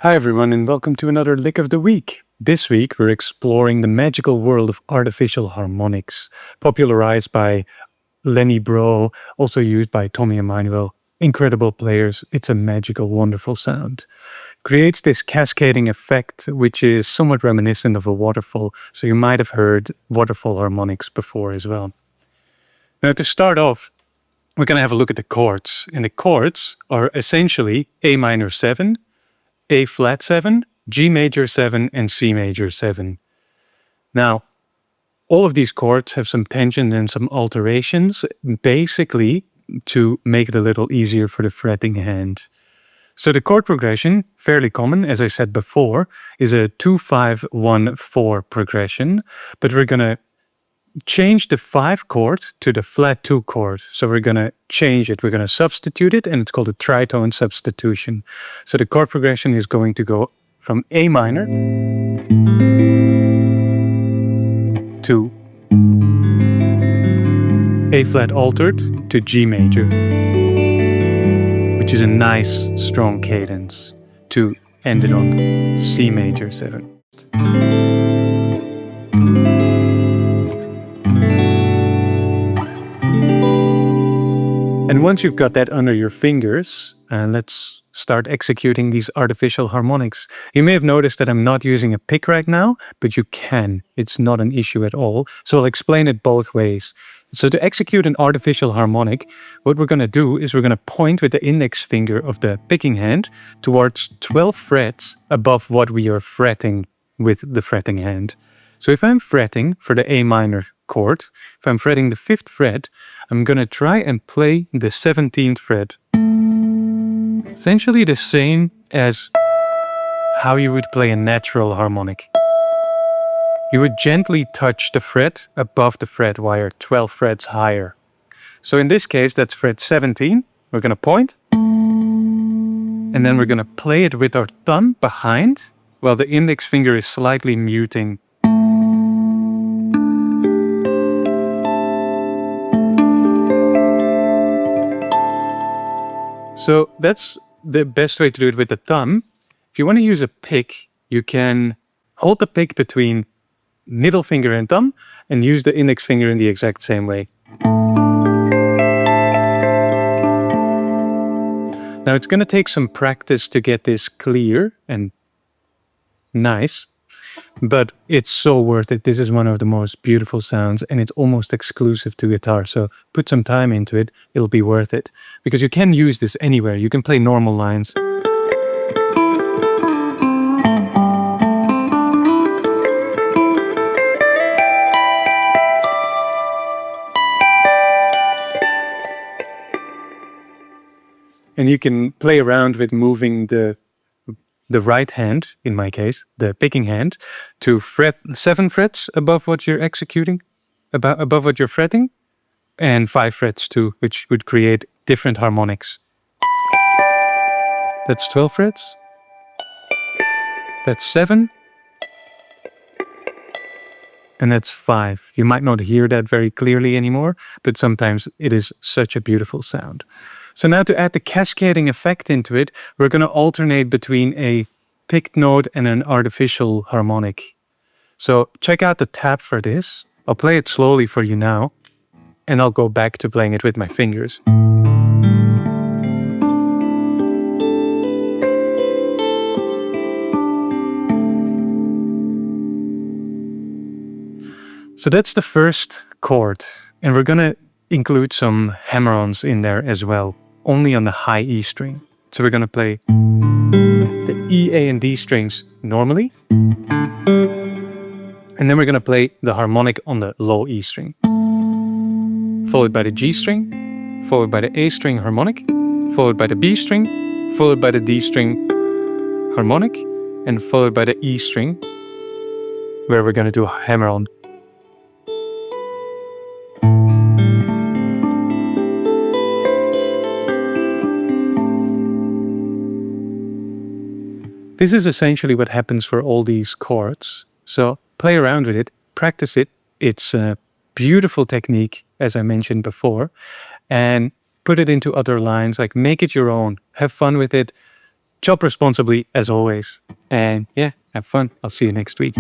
Hi everyone and welcome to another Lick of the Week. This week we're exploring the magical world of artificial harmonics, popularized by Lenny, Breau, also used by Tommy Emmanuel. Incredible players, it's a magical, wonderful sound. Creates this cascading effect which is somewhat reminiscent of a waterfall, so you might have heard waterfall harmonics before as well. Now to start off, we're going to have a look at the chords, and the chords are essentially A minor 7, A flat 7, G major 7, and C major 7. Now, all of these chords have some tension and some alterations, basically to make it a little easier for the fretting hand. So the chord progression, fairly common, as I said before, is a 2-5-1-4 progression, but we're going to change the 5 chord to the flat 2 chord. So we're going to change it, we're going to substitute it, and it's called a tritone substitution. So the chord progression is going to go from A minor to A flat altered to G major, which is a nice strong cadence, to end it on C major 7. And once you've got that under your fingers, let's start executing these artificial harmonics. You may have noticed that I'm not using a pick right now, but you can. It's not an issue at all. So I'll explain it both ways. So to execute an artificial harmonic, what we're going to do is we're going to point with the index finger of the picking hand towards 12 frets above what we are fretting with the fretting hand. So if I'm fretting for the A minor chord, if I'm fretting the 5th fret, I'm going to try and play the 17th fret. Essentially the same as how you would play a natural harmonic. You would gently touch the fret above the fretwire 12 frets higher. So in this case, that's fret 17. We're going to point. And then we're going to play it with our thumb behind, while the index finger is slightly muting. So that's the best way to do it with the thumb. If you want to use a pick, you can hold the pick between middle finger and thumb and use the index finger in the exact same way. Now it's going to take some practice to get this clear and nice, but it's so worth it. This is one of the most beautiful sounds and it's almost exclusive to guitar. So put some time into it, it'll be worth it. Because you can use this anywhere. You can play normal lines. And you can play around with moving the right hand, in my case, the picking hand, to fret 7 frets above what you're executing, above what you're fretting, and 5 frets too, which would create different harmonics. That's 12 frets. That's 7. And that's 5. You might not hear that very clearly anymore, but sometimes it is such a beautiful sound. So now to add the cascading effect into it, we're going to alternate between a picked note and an artificial harmonic. So check out the tab for this. I'll play it slowly for you now, and I'll go back to playing it with my fingers. So that's the first chord, and we're going to include some hammer-ons in there as well, only on the high E string. So we're going to play the E, A, and D strings normally, and then we're going to play the harmonic on the low E string, followed by the G string, followed by the A string harmonic, followed by the B string, followed by the D string harmonic, and followed by the E string, where we're going to do a hammer-on. This is essentially what happens for all these chords. So play around with it, practice it. It's a beautiful technique, as I mentioned before, and put it into other lines, like make it your own, have fun with it, Chop responsibly as always. And yeah, have fun. I'll see you next week.